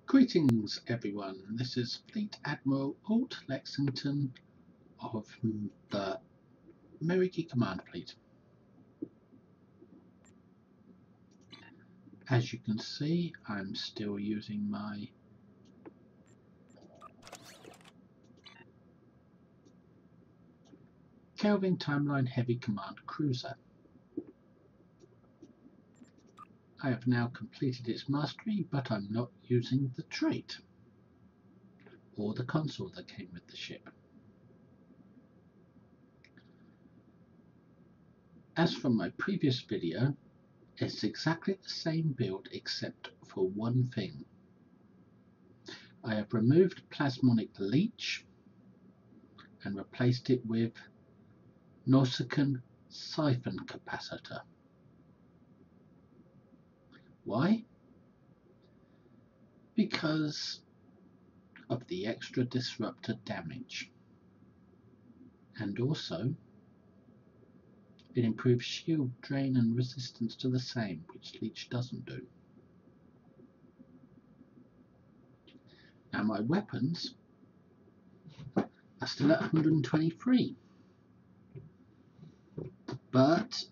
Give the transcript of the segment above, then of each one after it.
Greetings everyone, this is Fleet Admiral Alt Lexington of the Meriki Command Fleet. As you can see, I'm still using my Kelvin Timeline Heavy Command Cruiser. I have now completed its mastery, but I'm not using the trait or the console that came with the ship. As from my previous video, it's exactly the same build except for one thing. I have removed Plasmonic Leech and replaced it with Nausicaan Siphon Capacitor. Why? Because of the extra disruptor damage, and also it improves shield drain and resistance to the same, which Leech doesn't do. Now my weapons are still at 123, but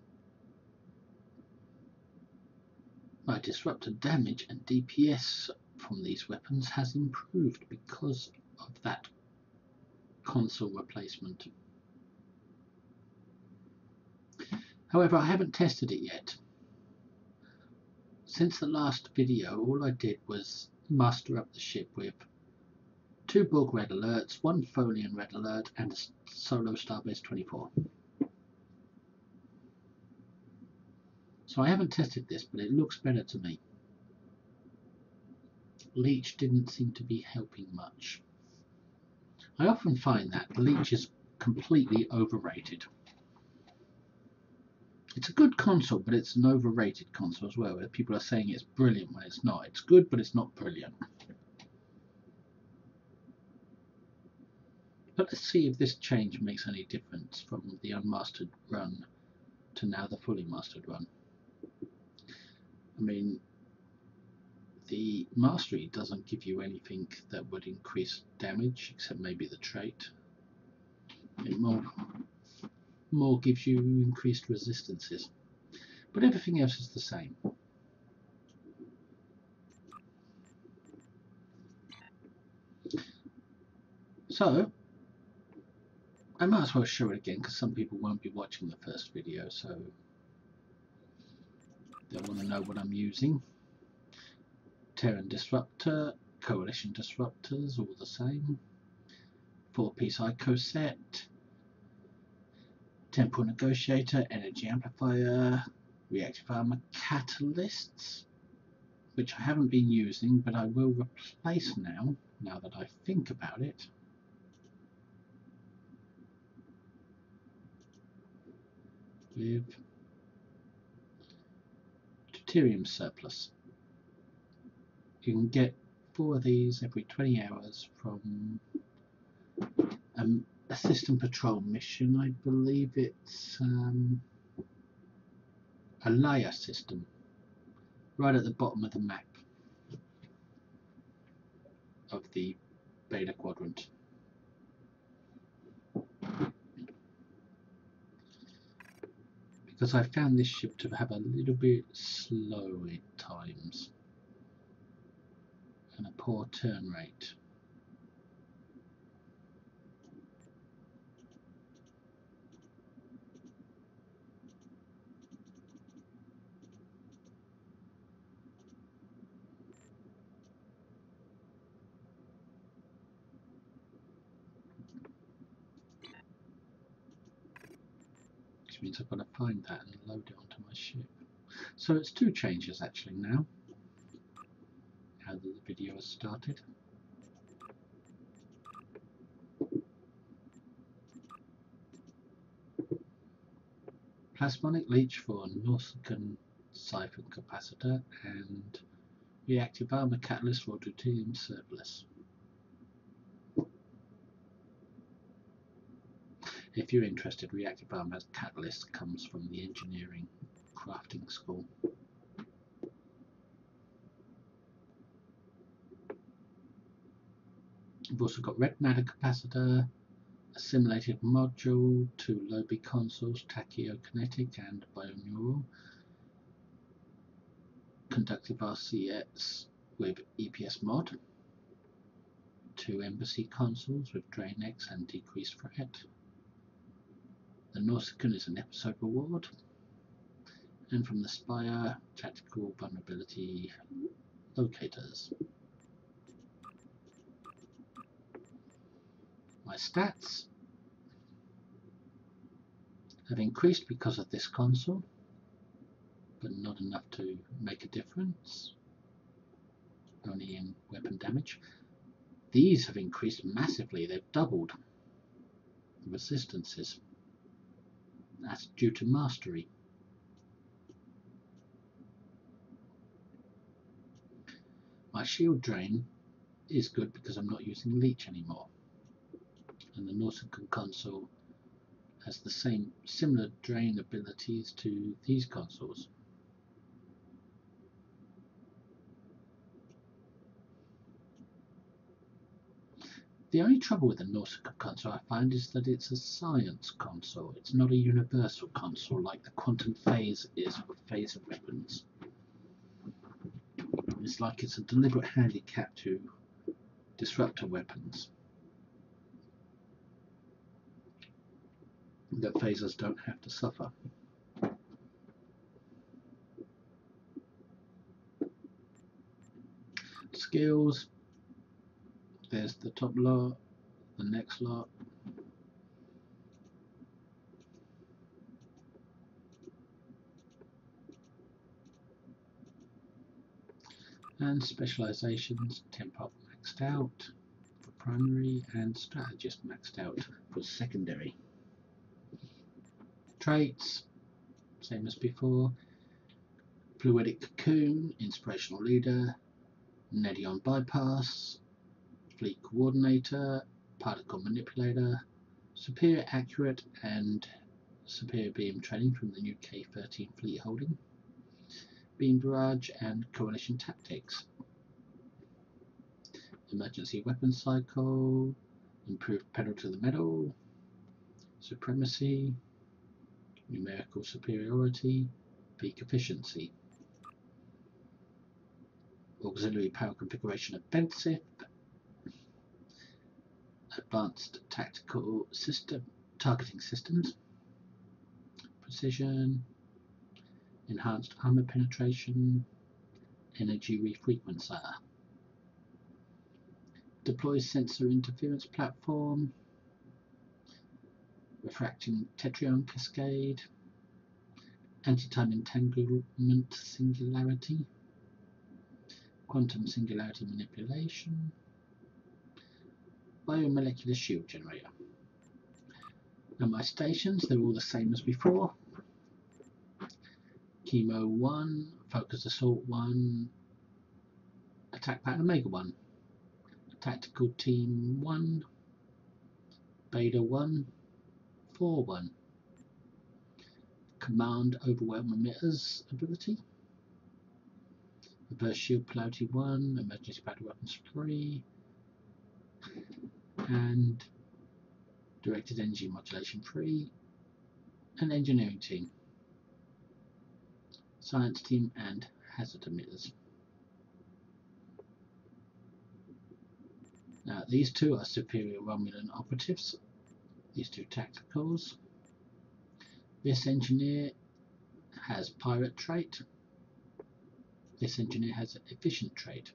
my disruptor damage and DPS from these weapons has improved because of that console replacement. However, I haven't tested it yet. Since the last video, all I did was master up the ship with 2 Borg red alerts, 1 Folian red alert, and a solo Starbase 24. So I haven't tested this, but it looks better to me. Leech didn't seem to be helping much. I often find that Leech is completely overrated. It's a good console, but it's an overrated console as well, where people are saying it's brilliant when it's not. It's good, but it's not brilliant. But let's see if this change makes any difference from the unmastered run to now the fully mastered run. I mean, the mastery doesn't give you anything that would increase damage, except maybe the trait. It more gives you increased resistances, but everything else is the same. So I might as well show it again, because some people won't be watching the first video, so they want to know what I'm using. Terran Disruptor, Coalition Disruptors, all the same. 4-piece ICO set, Temporal Negotiator, Energy Amplifier, Reactive Armor Catalysts, which I haven't been using, but I will replace now that I think about it. With Deuterium Surplus. You can get 4 of these every 20 hours from a system patrol mission. I believe it's a Laia system, right at the bottom of the map of the Beta Quadrant. Because I found this ship to have a little bit slow at times and a poor turn rate. Which means I've got to find that and load it onto my ship. So it's 2 changes actually now that the video has started. Plasmonic Leech for Nausicaan Siphon Capacitor and Reactive Armor Catalyst for Deuterium Surplus. If you're interested, Reactive Armor Catalyst comes from the engineering crafting school. We've also got red matter capacitor, assimilated module, 2 Lobi consoles, tachyokinetic and bioneural, conductive RCS with EPS mod, 2 embassy consoles with drain X and decreased threat. The Nausicaan is an episode reward, and from the Spire, tactical vulnerability locators. My stats have increased because of this console, but not enough to make a difference, only in weapon damage. These have increased massively, they've doubled the resistances. That's due to mastery. My shield drain is good because I'm not using leech anymore, and the Nausicaan console has the similar drain abilities to these consoles. The only trouble with the Nausicaan console I find is that it's a science console. It's not a universal console like the quantum phase is for phaser weapons. It's like it's a deliberate handicap to disruptor weapons that phasers don't have to suffer. Skills, there's the top lot, the next lot, and specializations, temp up maxed out for primary and strategist maxed out for secondary. Traits, same as before, fluidic cocoon, inspirational leader, Nedion bypass, fleet coordinator, particle manipulator, superior accurate and superior beam training from the new K-13 fleet holding, beam barrage and coalition tactics, emergency weapon cycle, improved pedal to the metal, supremacy, numerical superiority, peak efficiency, auxiliary power configuration offensive, advanced tactical system targeting systems, precision, enhanced armor penetration, energy refrequencer, deploys sensor interference platform, refracting tetryon cascade, anti-time entanglement singularity, quantum singularity manipulation, biomolecular shield generator. Now my stations, they're all the same as before. Chemo 1, Focus Assault 1, Attack Pattern Omega 1, Tactical Team 1, Beta 1, 4-1, Command Overwhelm Emitters ability, Reverse Shield Polarity 1, Emergency Battle Weapons 3, and Directed Energy Modulation 3, and Engineering Team, Science Team and Hazard Emitters. Now these two are superior Romulan operatives, these two tacticals. This engineer has pirate trait, this engineer has efficient trait,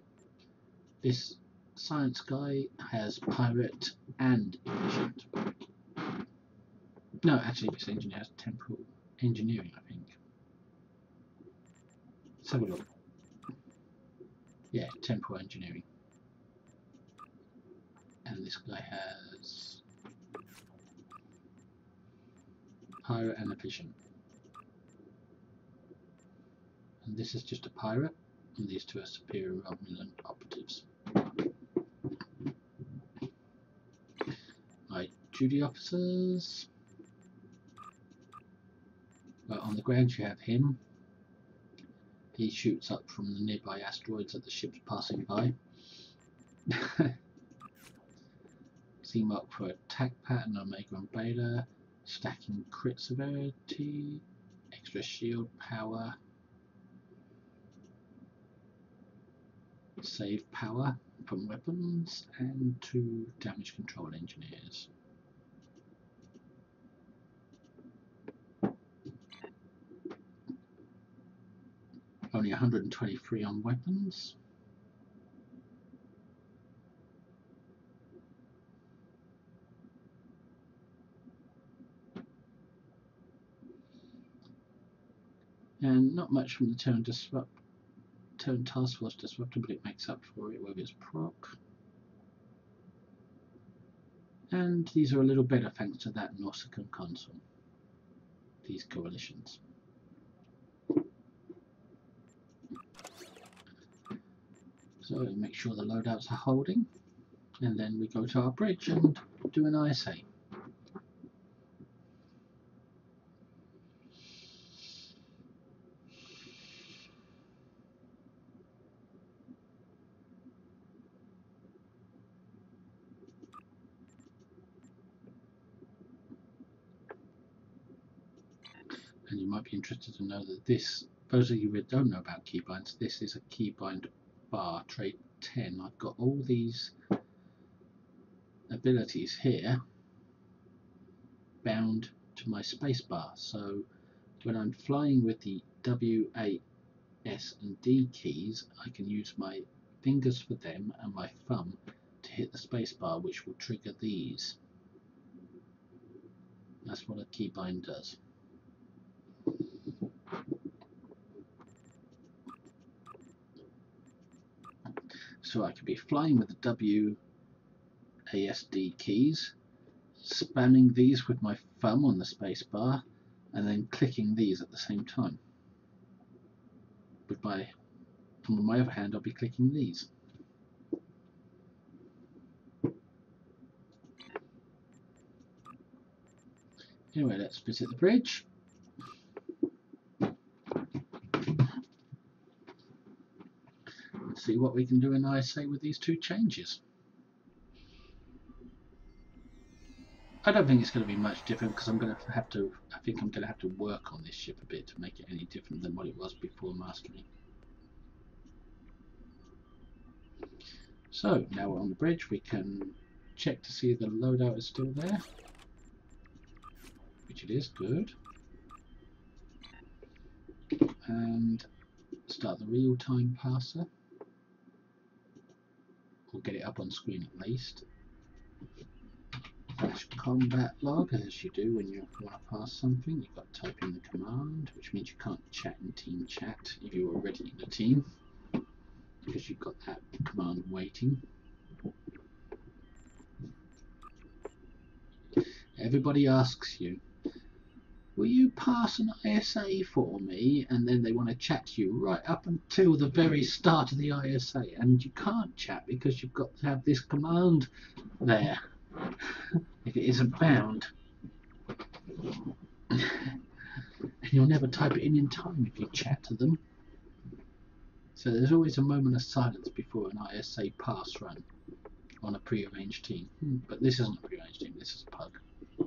this science guy has pirate and efficient. No, actually this engineer has temporal engineering, I think. Let's have a look. Yeah, temporal engineering. And this guy has pirate and efficient. And this is just a pirate, and these two are superior Romulan operatives. My duty officers. Well, on the ground you have him. He shoots up from the nearby asteroids that the ship's passing by. mark for attack pattern, Omega and Beta, stacking crit severity, extra shield power, save power from weapons, and 2 damage control engineers. Only 123 on weapons. And not much from the Terran Task Force Disruptor, but it makes up for it with its proc. And these are a little better thanks to that Nausicaan console, these coalitions. So make sure the loadouts are holding, and then we go to our bridge and do an ISA. And you might be interested to know that this, those of you who don't know about keybinds, this is a keybind bar, trait 10. I've got all these abilities here bound to my spacebar. So when I'm flying with the W, A, S and D keys, I can use my fingers for them and my thumb to hit the spacebar, which will trigger these. That's what a keybind does. So I could be flying with the W, A, S, D keys, spamming these with my thumb on the spacebar, and then clicking these at the same time. With my other hand, I'll be clicking these. Anyway, let's visit the bridge. Let's see what we can do in ISA with these 2 changes. I don't think it's going to be much different because I think I'm going to have to work on this ship a bit to make it any different than what it was before mastery. So now we're on the bridge, we can check to see the loadout is still there, which it is. Good. And start the real-time parser. We'll get it up on screen at least. Flash combat log, as you do when you want to pass something. You've got to type in the command, which means you can't chat in team chat if you're already in a team, because you've got that command waiting. Everybody asks you, will you pass an ISA for me? And then they want to chat to you right up until the very start of the ISA, and you can't chat because you've got to have this command there if it isn't bound. And you'll never type it in time if you chat to them. So there's always a moment of silence before an ISA pass run on a pre-arranged team. But this isn't a pre-arranged team, this is PUG. I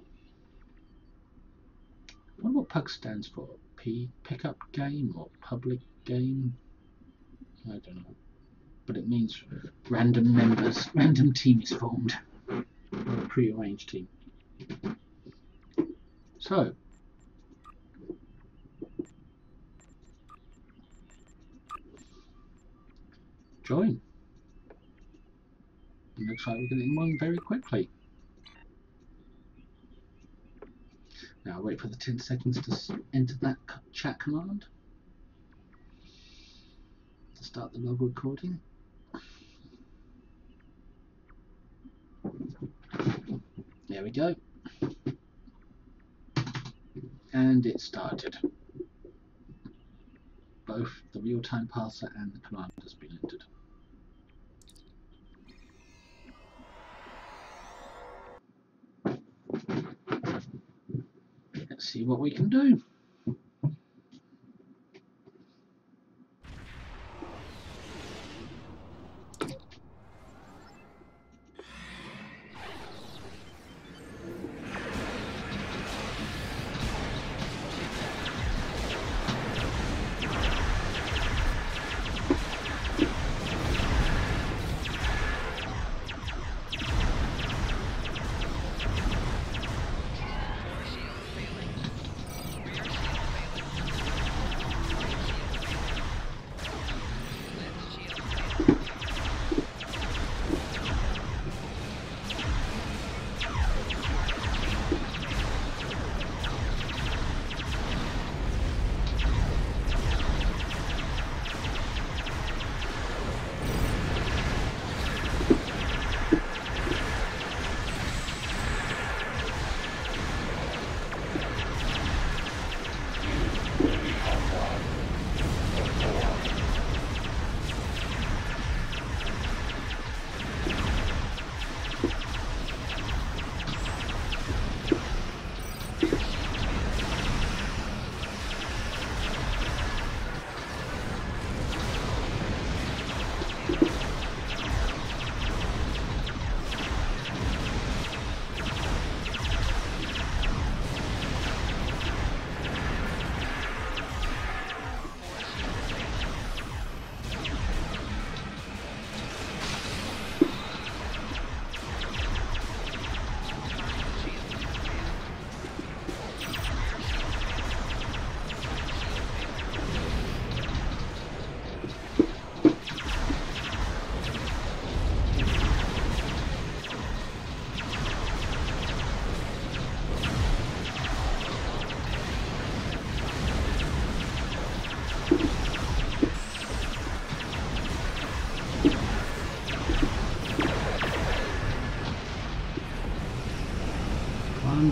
wonder what PUG stands for. Pickup game or public game? I don't know. But it means random members, random team is formed. A pre-arranged team. So join. It looks like we're getting one very quickly. Now wait for the 10 seconds to enter that chat command to start the log recording. There we go. And it started. Both the real-time parser and the command has been entered. Let's see what we can do.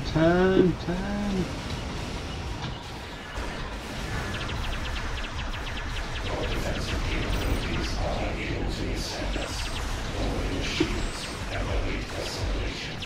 turn. Your defensive capabilities are unable to withstand us. Lower your shields and await acceleration.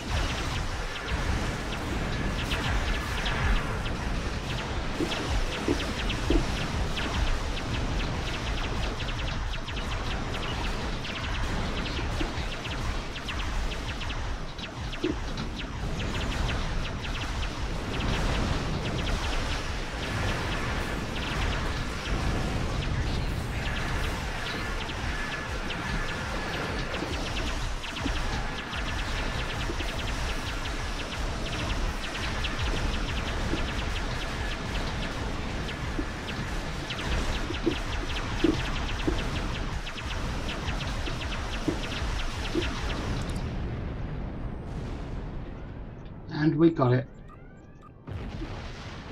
And we got it.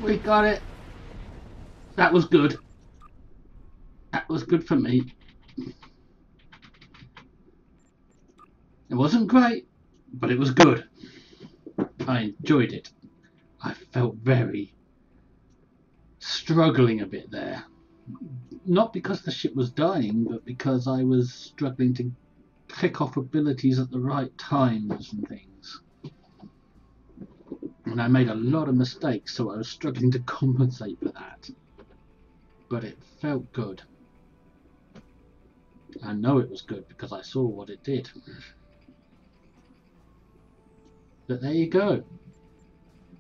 We got it. That was good. That was good for me. It wasn't great, but it was good. I enjoyed it. I felt very struggling a bit there. Not because the ship was dying, but because I was struggling to click off abilities at the right times and things. And I made a lot of mistakes, so I was struggling to compensate for that. But it felt good. I know it was good because I saw what it did. But there you go.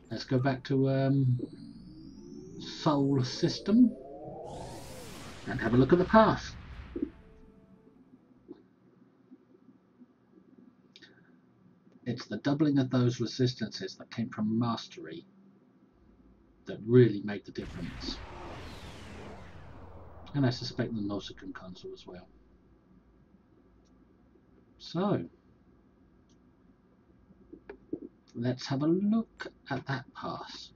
Let's go back to Soul System and have a look at the past. It's the doubling of those resistances that came from Mastery that really made the difference. And I suspect the Nausicaan console as well. So, let's have a look at that pass.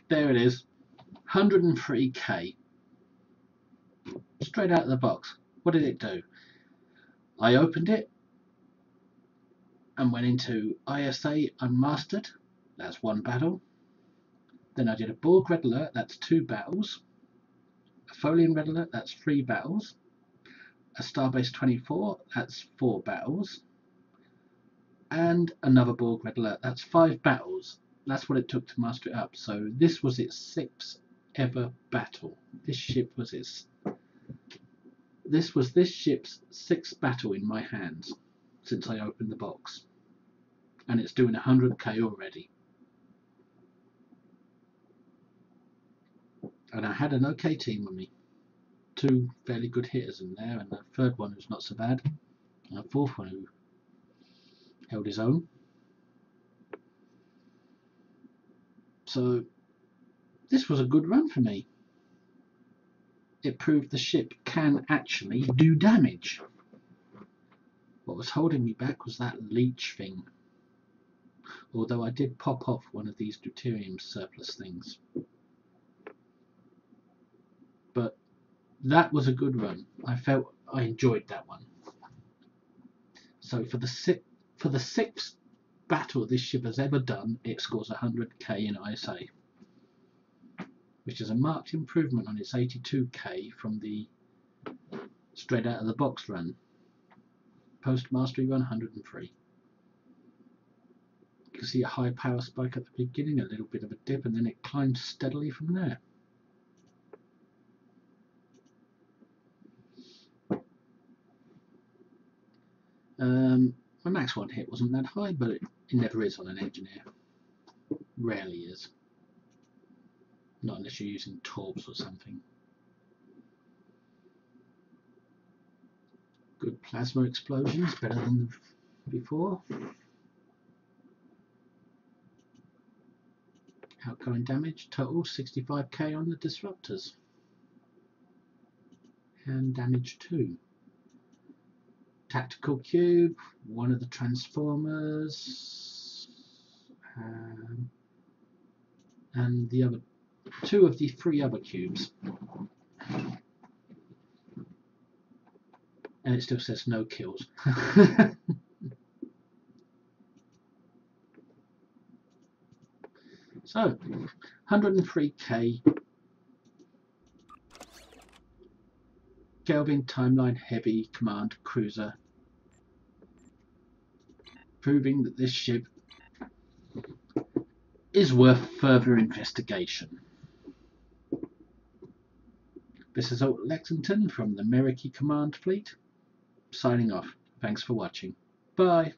There it is, 103k. Straight out of the box. What did it do? I opened it and went into ISA Unmastered. That's one battle. Then I did a Borg Red Alert, that's 2 battles. A Folian Red Alert, that's 3 battles. A Starbase 24, that's 4 battles. And another Borg Red Alert, that's 5 battles. That's what it took to master it up. So this was its 6th ever battle. This was this ship's 6th battle in my hands since I opened the box. And it's doing 100k already. And I had an okay team with me. 2 fairly good hitters in there, and a third one who's not so bad, and a 4th one who held his own. So this was a good run for me. It proved the ship can actually do damage. What was holding me back was that leech thing. Although I did pop off one of these deuterium surplus things. But that was a good run. I enjoyed that one. So for the 6th battle this ship has ever done, it scores 100k in ISA, which is a marked improvement on its 82k from the straight out of the box run. Post mastery run 103. You can see a high power spike at the beginning, a little bit of a dip, and then it climbs steadily from there. My max 1 hit wasn't that high, but it never is on an engineer. Rarely is. Not unless you're using torps or something. Good plasma explosions, better than before. Outgoing damage, total 65k on the disruptors. And damage 2. Tactical cube, one of the transformers, and the other 2 of the 3 other cubes. And it still says no kills. So, 103k Kelvin timeline heavy command cruiser, proving that this ship is worth further investigation. This is Alt Lexington from the Merricky Command Fleet, signing off. Thanks for watching. Bye.